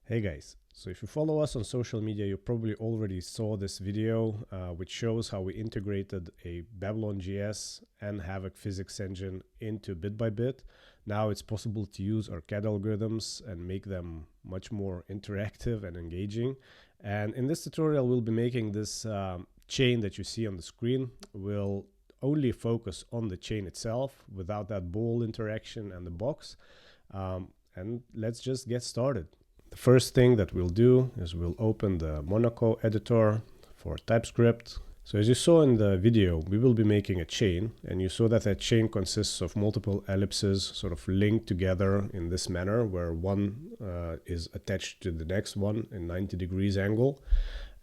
Hey guys, so if you follow us on social media, you probably already saw this video which shows how we integrated a BabylonJS and Havok physics engine into Bitbybit. Now it's possible to use our CAD algorithms and make them much more interactive and engaging. And in this tutorial, we'll be making this chain that you see on the screen. We'll only focus on the chain itself without that ball interaction and the box. And let's just get started. The first thing that we'll do is we'll open the Monaco editor for TypeScript. So as you saw in the video, we will be making a chain, and you saw that that chain consists of multiple ellipses sort of linked together in this manner, where one is attached to the next one in 90 degrees angle.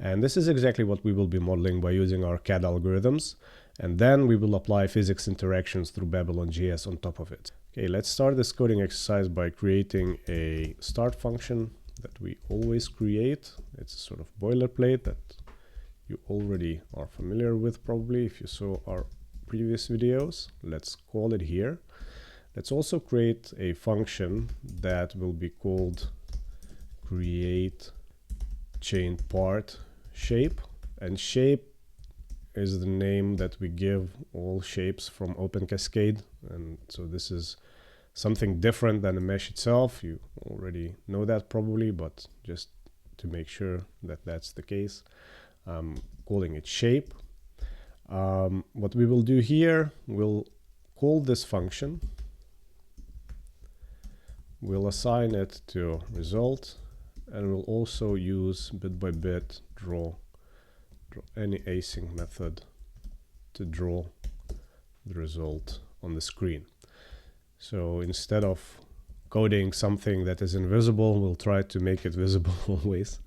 And this is exactly what we will be modeling by using our CAD algorithms. And then we will apply physics interactions through BabylonJS on top of it. Okay, let's start this coding exercise by creating a start function that we always create. It's a sort of boilerplate that you already are familiar with probably if you saw our previous videos. Let's call it here. Let's also create a function that will be called create chain part shape, and shape is the name that we give all shapes from OpenCascade. And so this is something different than the mesh itself. You already know that probably, but just to make sure that that's the case, I'm calling it shape. What we will do here, we'll call this function. We'll assign it to result, and we'll also use bit-by-bit draw any async method to draw the result on the screen. So instead of coding something that is invisible, we'll try to make it visible always.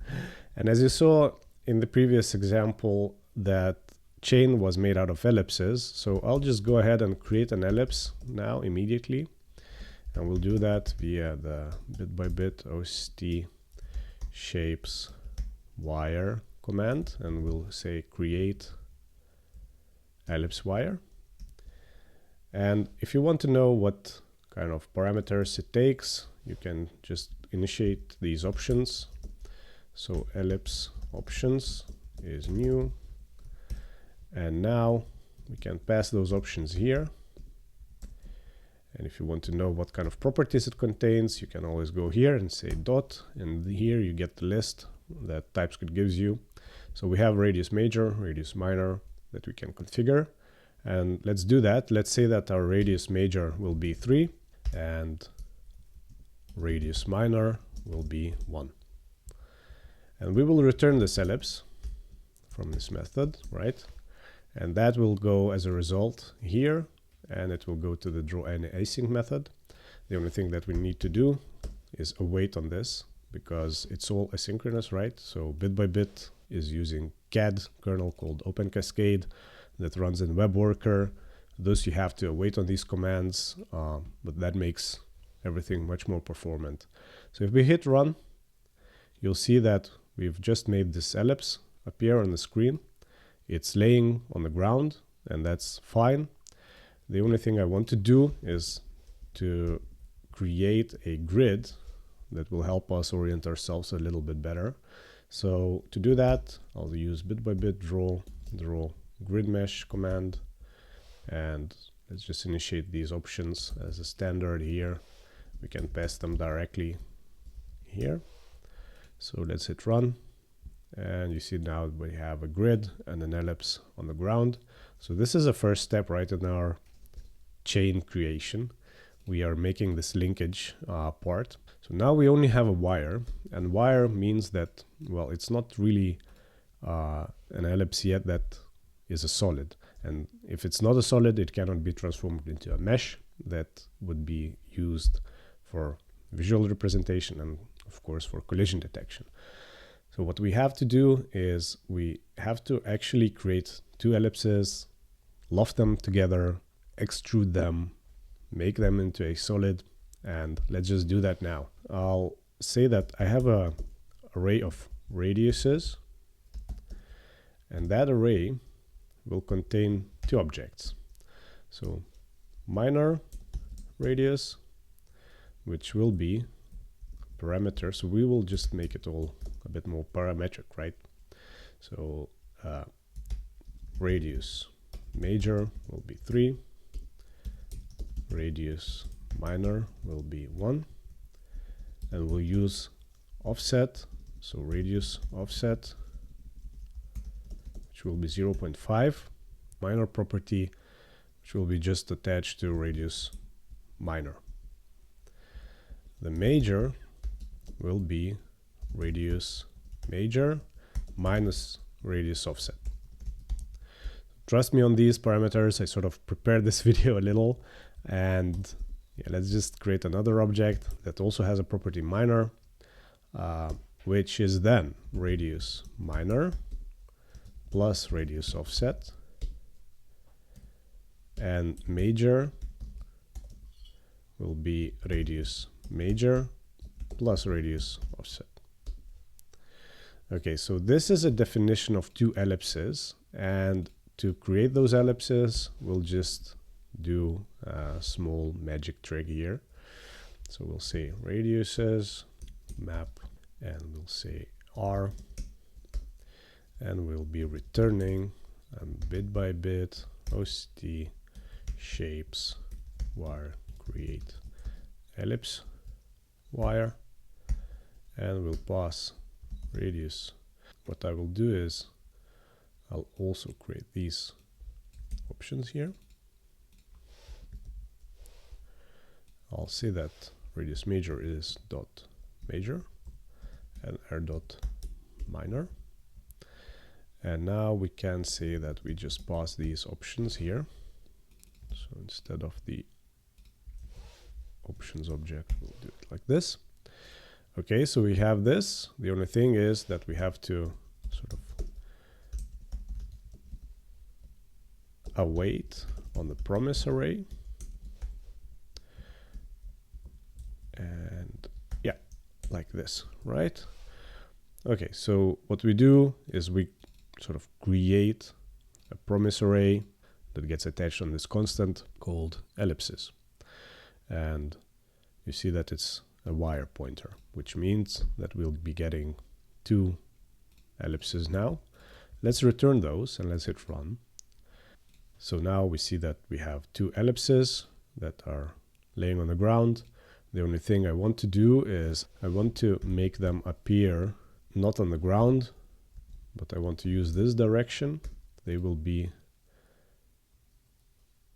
And as you saw in the previous example, that chain was made out of ellipses. So I'll just go ahead and create an ellipse now immediately. And we'll do that via the bit-by-bit OST shapes wire command, and we'll say create ellipse wire. And if you want to know what kind of parameters it takes, you can just initiate these options. So ellipse options is new, and now we can pass those options here. And if you want to know what kind of properties it contains, you can always go here and say dot, and here you get the list that TypeScript gives you. So we have radius major, radius minor that we can configure. And let's do that. Let's say that our radius major will be 3 and radius minor will be 1. And we will return this ellipse from this method, right? And that will go as a result here, and it will go to the draw any async method. The only thing that we need to do is await on this, because it's all asynchronous, right? So Bitbybit is using CAD kernel called OpenCascade that runs in WebWorker. Thus you have to await on these commands, but that makes everything much more performant. So if we hit run, you'll see that we've just made this ellipse appear on the screen. It's laying on the ground, and that's fine. The only thing I want to do is to create a grid that will help us orient ourselves a little bit better. So to do that, I'll use bit-by-bit draw grid mesh command, and let's just initiate these options as a standard here. We can pass them directly here. So let's hit run, and you see now we have a grid and an ellipse on the ground. So this is a first step right in our chain creation. We are making this linkage part. So now we only have a wire, and wire means that, well, it's not really an ellipse yet that is a solid. And if it's not a solid, it cannot be transformed into a mesh that would be used for visual representation and of course for collision detection. So what we have to do is we have to actually create two ellipses, loft them together, extrude them, make them into a solid, and let's just do that now. I'll say that I have an array of radiuses, and that array will contain two objects. So minor radius, which will be parameter, so we will just make it all a bit more parametric, right? So radius major will be 3, radius minor will be 1, and we'll use offset, so radius offset, which will be 0.5, minor property, which will be just attached to radius minor. The major will be radius major minus radius offset. Trust me on these parameters, I sort of prepared this video a little, and yeah, let's just create another object that also has a property minor, which is then radius minor plus radius offset, and major will be radius major plus radius offset. Okay, so this is a definition of two ellipses, and to create those ellipses, we'll just do a small magic trick here. So we'll say radiuses map, and we'll say R, and we'll be returning bit by bit host shapes wire create ellipse wire, and we'll pass radius. What I will do is I'll also create these options here. I'll say that radius major is dot major and r dot minor. And now we can say that we just pass these options here. So instead of the options object, we'll do it like this. Okay, so we have this. The only thing is that we have to sort of await on the promise array. And yeah, like this, right? Okay, so what we do is we sort of create a promise array that gets attached on this constant called ellipses. And you see that it's a wire pointer, which means that we'll be getting 2 ellipses now. Let's return those and let's hit run. So now we see that we have 2 ellipses that are laying on the ground. The only thing I want to do is I want to make them appear not on the ground, but I want to use this direction. They will be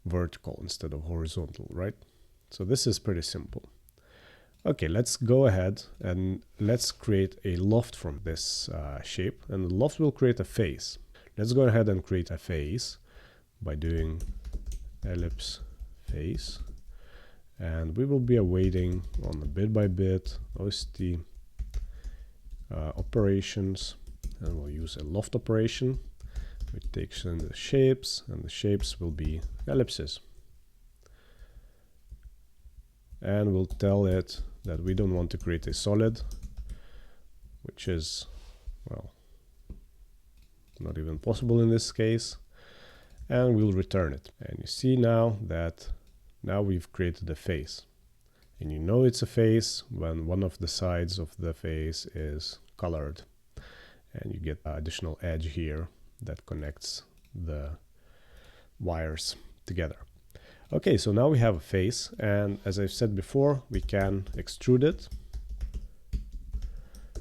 vertical instead of horizontal, right? So this is pretty simple. Okay, let's go ahead and let's create a loft from this shape, and the loft will create a face. Let's go ahead and create a face by doing ellipse face, and we will be awaiting on the bit by bit host operations, and we'll use a loft operation which takes in the shapes, and the shapes will be ellipses. And we'll tell it that we don't want to create a solid, which is, well, not even possible in this case, and we'll return it. And you see now that now we've created a face, and you know it's a face when one of the sides of the face is colored, and you get an additional edge here that connects the wires together. Okay, so now we have a face, and as I've said before, we can extrude it.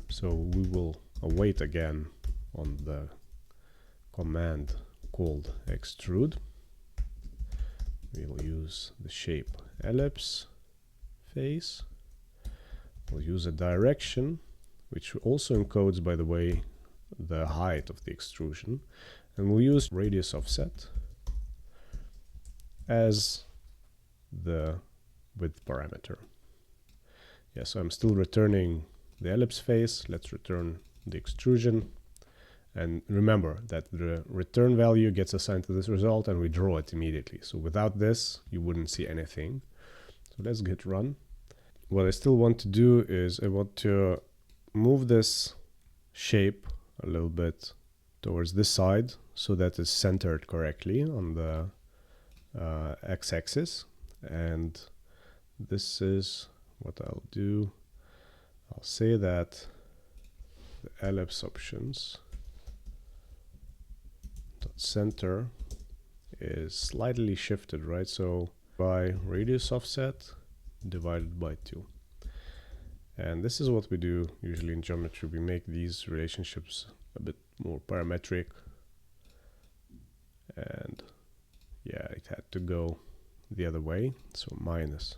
So we will await again on the command called extrude. We'll use the shape ellipse face. We'll use a direction, which also encodes, by the way, the height of the extrusion, and we'll use radius offset as the width parameter. Yeah, so I'm still returning the ellipse face. Let's return the extrusion, and remember that the return value gets assigned to this result, and we draw it immediately. So without this, you wouldn't see anything. So let's hit run. What I still want to do is I want to move this shape a little bit towards this side so that it's centered correctly on the x-axis, and this is what I'll do. I'll say that the ellipse options center is slightly shifted, right? So by radius offset divided by 2. And this is what we do usually in geometry. We make these relationships a bit more parametric. And yeah, it had to go the other way. So minus.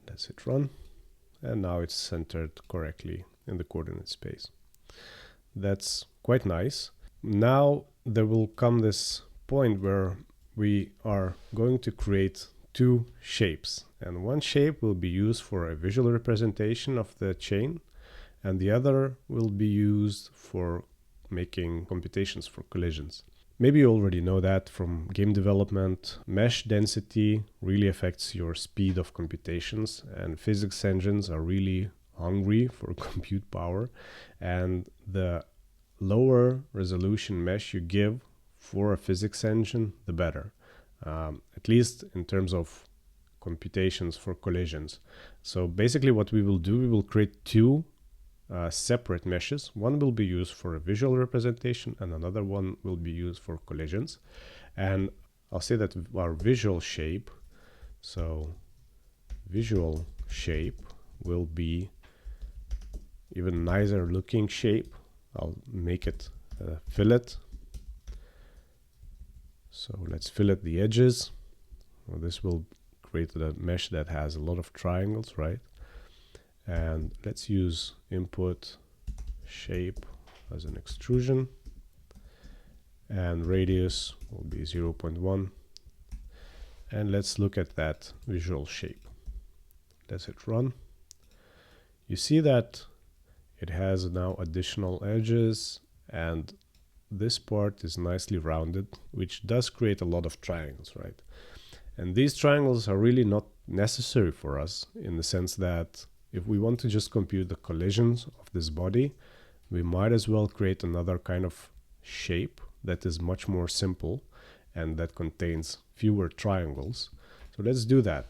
Let's hit run. And now it's centered correctly in the coordinate space. That's quite nice. Now there will come this point where we are going to create two shapes, and one shape will be used for a visual representation of the chain, and the other will be used for making computations for collisions. Maybe you already know that from game development. Mesh density really affects your speed of computations, and physics engines are really hungry for compute power, and the lower resolution mesh you give for a physics engine, the better. At least in terms of computations for collisions. So basically what we will do, we will create two separate meshes. One will be used for a visual representation and another one will be used for collisions. And I'll say that our visual shape, so visual shape will be even nicer looking shape. I'll make it a fillet. So let's fillet the edges. Well, this will create a mesh that has a lot of triangles, right? And let's use input shape as an extrusion. And radius will be 0.1. And let's look at that visual shape. Let's hit run. You see that it has now additional edges, and this part is nicely rounded, which does create a lot of triangles, right? And these triangles are really not necessary for us, in the sense that if we want to just compute the collisions of this body, we might as well create another kind of shape that is much more simple and that contains fewer triangles. So let's do that.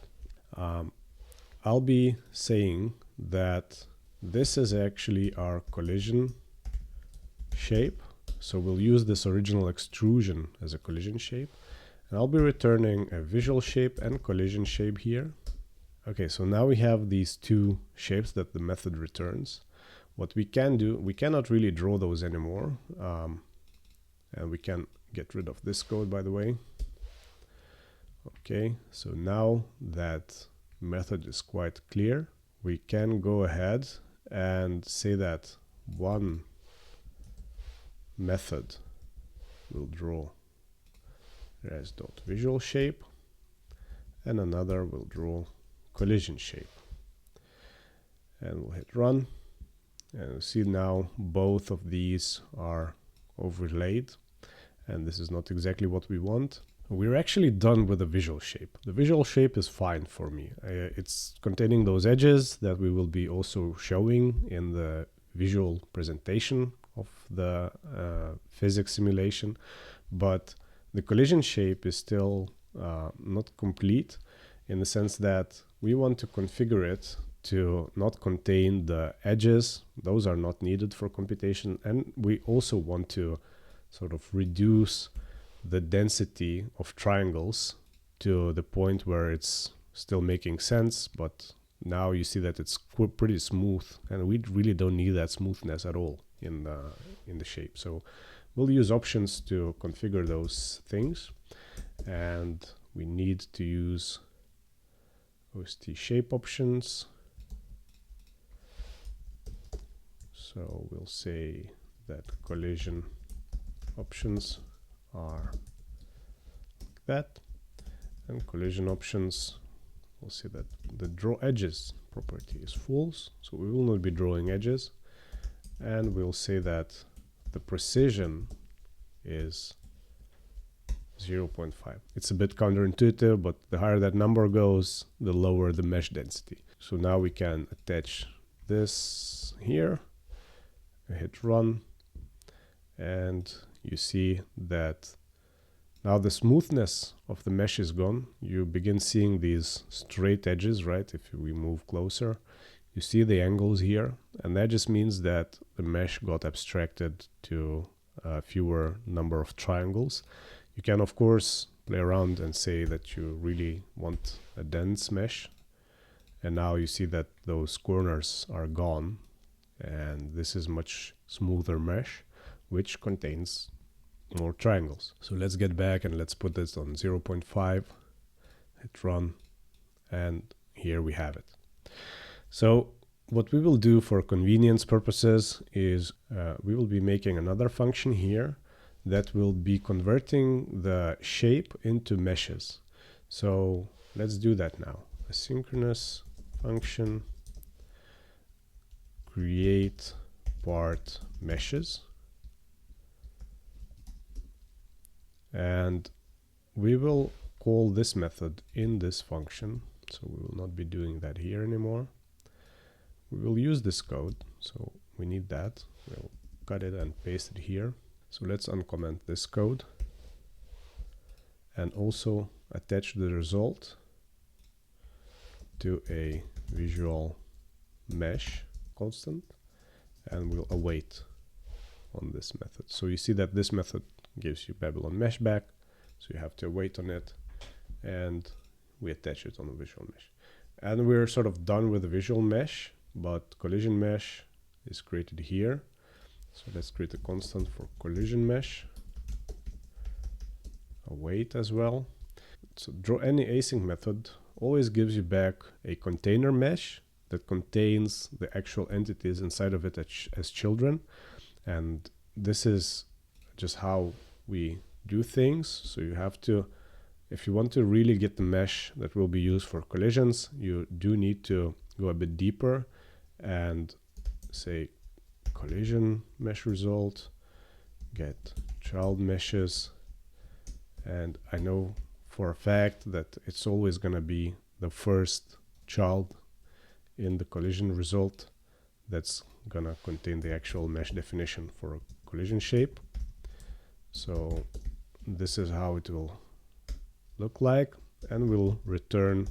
I'll be saying that this is actually our collision shape. So we'll use this original extrusion as a collision shape. And I'll be returning a visual shape and collision shape here. Okay, so now we have these two shapes that the method returns. What we can do, we cannot really draw those anymore. And we can get rid of this code, by the way. Okay, so now that method is quite clear, we can go ahead and say that one method will draw res.visual shape and another will draw collision shape. And we'll hit run. And you see now both of these are overlaid, and this is not exactly what we want. We're actually done with the visual shape. The visual shape is fine for me. It's containing those edges that we will be also showing in the visual presentation of the physics simulation, but the collision shape is still not complete, in the sense that we want to configure it to not contain the edges. Those are not needed for computation, and we also want to sort of reduce the density of triangles to the point where it's still making sense, but now you see that it's pretty smooth, and we really don't need that smoothness at all in the shape. So we'll use options to configure those things, and we need to use OST shape options. So we'll say that collision options are like that, and collision options, we'll see that the draw edges property is false, so we will not be drawing edges, and we'll say that the precision is 0.5. It's a bit counterintuitive, but the higher that number goes, the lower the mesh density. So now we can attach this here, hit run, and you see that now the smoothness of the mesh is gone. You begin seeing these straight edges, right? If we move closer, You see the angles here, and that just means that the mesh got abstracted to a fewer number of triangles. You can of course play around and say that you really want a dense mesh, and now you see that those corners are gone, and this is much smoother mesh which contains more triangles. So let's get back and let's put this on 0.5, hit run, and here we have it. So what we will do for convenience purposes is we will be making another function here that will be converting the shape into meshes. So let's do that now. Asynchronous function create part meshes, and we will call this method in this function. So we will not be doing that here anymore. We will use this code, so we need that. We'll cut it and paste it here. So let's uncomment this code and also attach the result to a visual mesh constant, and we'll await on this method. So you see that this method gives you Babylon mesh back, so you have to wait on it, and we attach it on the visual mesh. And we're sort of done with the visual mesh, but collision mesh is created here. So let's create a constant for collision mesh, await as well. So draw any async method always gives you back a container mesh that contains the actual entities inside of it as children, and this is just how we do things. So you have to, if you want to really get the mesh that will be used for collisions, you do need to go a bit deeper and say collision mesh result, get child meshes, and I know for a fact that it's always going to be the first child in the collision result that's going to contain the actual mesh definition for a collision shape. So this is how it will look like, and we'll return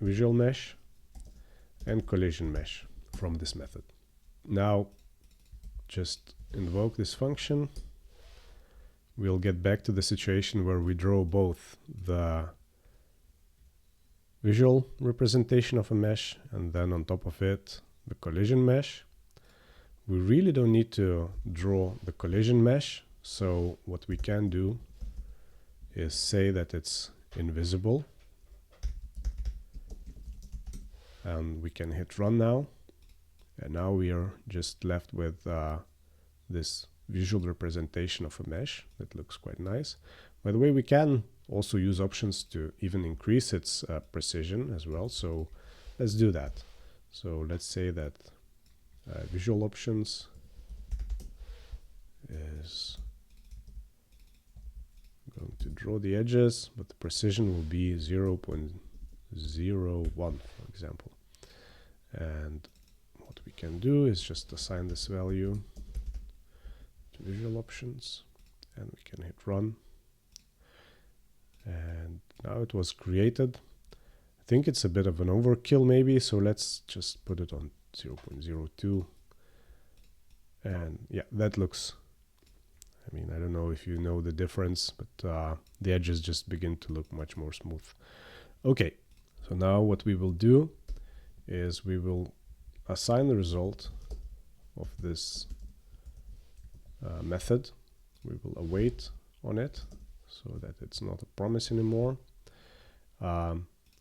visual mesh and collision mesh from this method. Now just invoke this function. We'll get back to the situation where we draw both the visual representation of a mesh and then on top of it the collision mesh. We really don't need to draw the collision mesh, so what we can do is say that it's invisible, and we can hit run now, and now we are just left with this visual representation of a mesh that looks quite nice. By the way, we can also use options to even increase its precision as well, so let's do that. So let's say that visual options is going to draw the edges, but the precision will be 0.01, for example. And what we can do is just assign this value to visual options, and we can hit run. And now it was created. I think it's a bit of an overkill maybe, so let's just put it on 0.02. And yeah, that looks, I mean, I don't know if you know the difference, but the edges just begin to look much more smooth. Okay, so now what we will do is we will assign the result of this method. We will await on it so that it's not a promise anymore.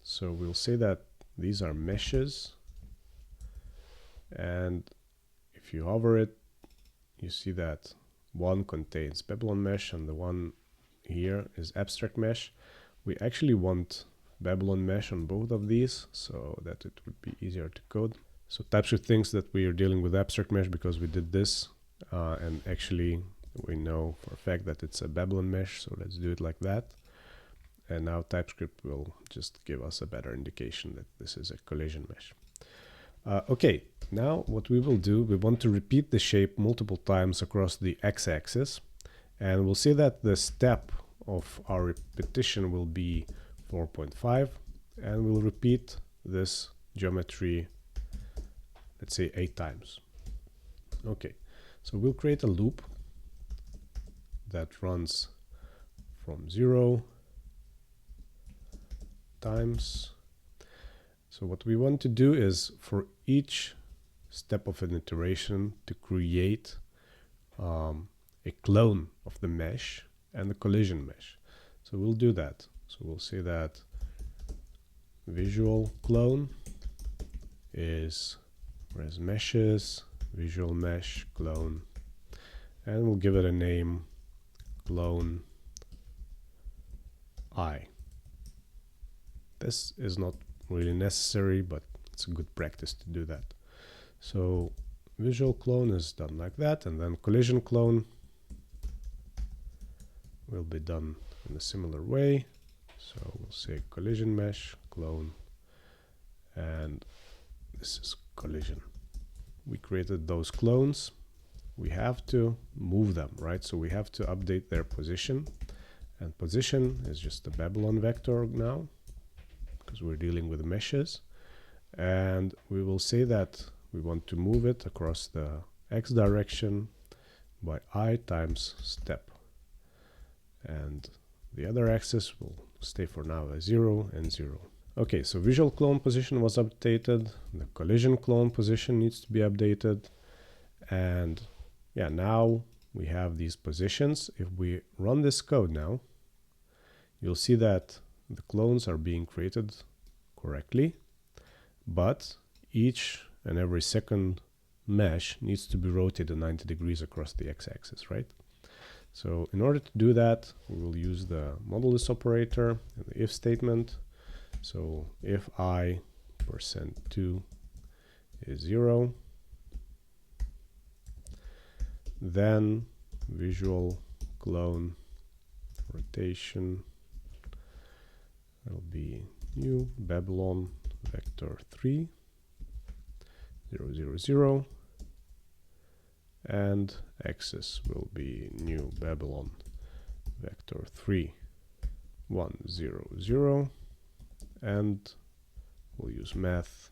So we'll say that these are meshes, and if you hover it, you see that one contains Babylon mesh and the one here is abstract mesh. We actually want Babylon mesh on both of these so that it would be easier to code. So TypeScript thinks that we are dealing with abstract mesh because we did this, and actually we know for a fact that it's a Babylon mesh, so let's do it like that. And now TypeScript will just give us a better indication that this is a collision mesh. Okay, now what we will do, we want to repeat the shape multiple times across the x-axis, and we'll see that the step of our repetition will be 4.5, and we'll repeat this geometry let's say 8 times. Okay, so we'll create a loop that runs from 0 times. So what we want to do is for each step of an iteration to create a clone of the mesh and the collision mesh. So we'll do that. So we'll say that visual clone is res meshes, visual mesh clone, and we'll give it a name, clone I. This is not really necessary, but it's a good practice to do that. So visual clone is done like that, and then collision clone will be done in a similar way. So we'll say collision mesh clone, and this is collision. We created those clones. We have to move them, right? So we have to update their position, and position is just a Babylon vector now, because we're dealing with meshes. And we will say that we want to move it across the x direction by I times step. And the other axis will stay for now as 0 and 0. Okay, so visual clone position was updated. The collision clone position needs to be updated. And yeah, now we have these positions. If we run this code now, you'll see that the clones are being created correctly, but each and every second mesh needs to be rotated 90 degrees across the x-axis, right? So in order to do that, we will use the modulus operator and the if statement. So if I %2 is 0, then visual clone rotation will be new Babylon vector 3 0 0 0, and axis will be new Babylon vector 3 1 0 0, and we'll use math.py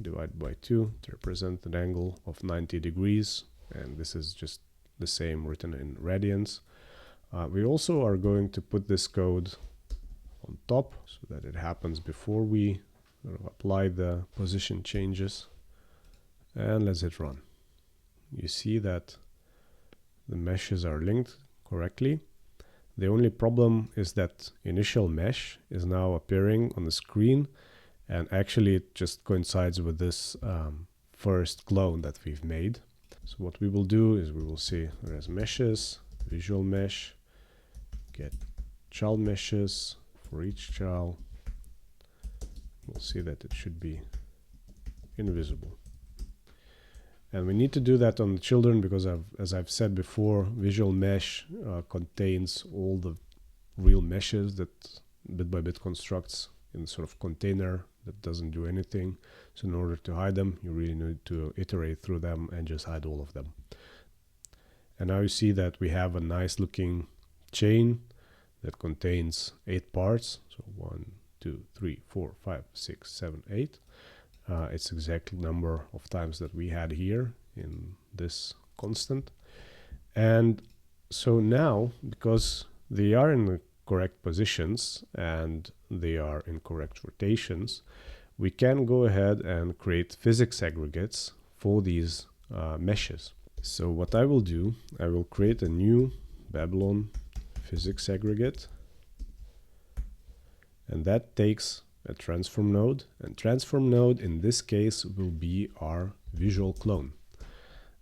divided by 2 to represent an angle of 90 degrees, and this is just the same written in radians. We also are going to put this code on top so that it happens before we apply the position changes, and let's hit run. You see that the meshes are linked correctly. The only problem is that initial mesh is now appearing on the screen, and actually it just coincides with this first clone that we've made. So what we will do is we will say res meshes, visual mesh, get child meshes for each child. We'll see that it should be invisible. And we need to do that on the children because, as I've said before, visual mesh contains all the real meshes that Bitbybit constructs in sort of container that doesn't do anything. So in order to hide them, you really need to iterate through them and just hide all of them. And now you see that we have a nice looking chain that contains 8 parts. So 1, 2, 3, 4, 5, 6, 7, 8. It's exact number of times that we had here in this constant. And so now, because they are in the correct positions and they are in correct rotations, we can go ahead and create physics aggregates for these meshes. So what I will do, I will create a new Babylon physics aggregate, and that takes a transform node, and transform node in this case will be our visual clone.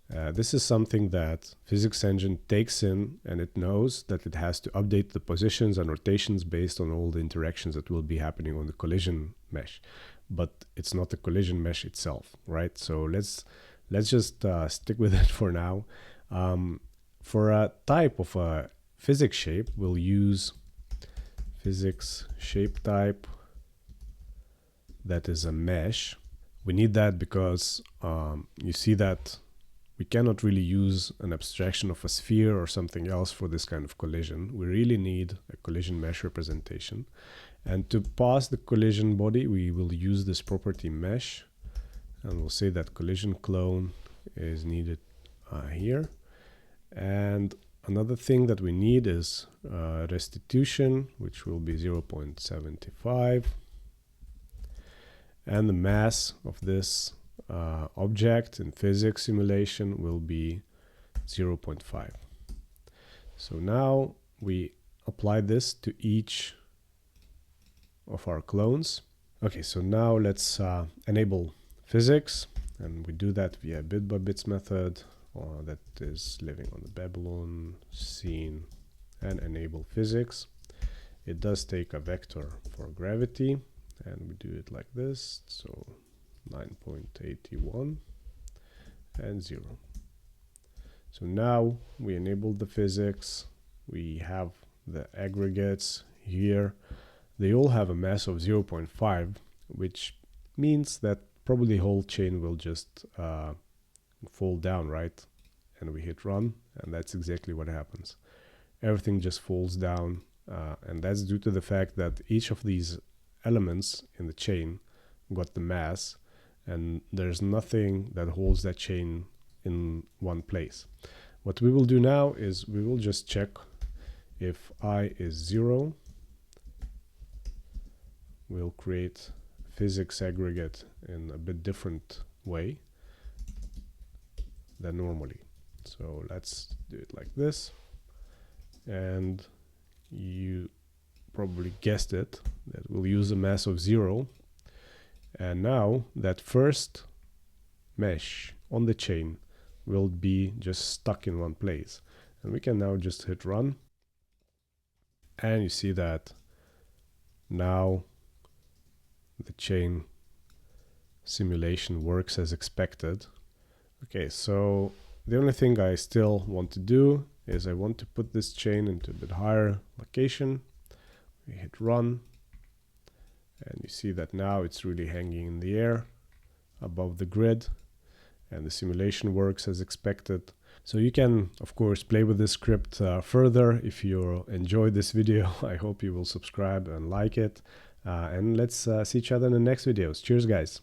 This is something that Physics Engine takes in, and it knows that it has to update the positions and rotations based on all the interactions that will be happening on the collision mesh. But it's not the collision mesh itself, right? So let's just stick with it for now. For a type of a physics shape, we'll use physics shape type that is a mesh. We need that because you see that we cannot really use an abstraction of a sphere or something else for this kind of collision. We really need a collision mesh representation. And to pass the collision body, we will use this property mesh, and we'll say that collision clone is needed here. And another thing that we need is restitution, which will be 0.75, and the mass of this object in physics simulation will be 0.5. So now we apply this to each of our clones. Okay, so now let's enable physics, and we do that via Bitbybit's method that is living on the Babylon scene, and enable physics. It does take a vector for gravity, and we do it like this, so 9.81 and 0. So now we enabled the physics. We have the aggregates here. They all have a mass of 0.5, which means that probably the whole chain will just fall down, right? And we hit run, and that's exactly what happens. Everything just falls down, and that's due to the fact that each of these elements in the chain got the mass, and there's nothing that holds that chain in one place. What we will do now is we will just check if I is 0. We'll create physics aggregate in a bit different way than normally. So let's do it like this, and you probably guessed it, that we'll use a mass of 0, and now that first mesh on the chain will be just stuck in one place, and we can now just hit run, and you see that now the chain simulation works as expected. Okay, so the only thing I still want to do is I want to put this chain into a bit higher location. We hit run, and you see that now it's really hanging in the air above the grid, and the simulation works as expected. So you can, of course, play with this script further. If you enjoyed this video, I hope you will subscribe and like it. And let's see each other in the next videos. Cheers, guys.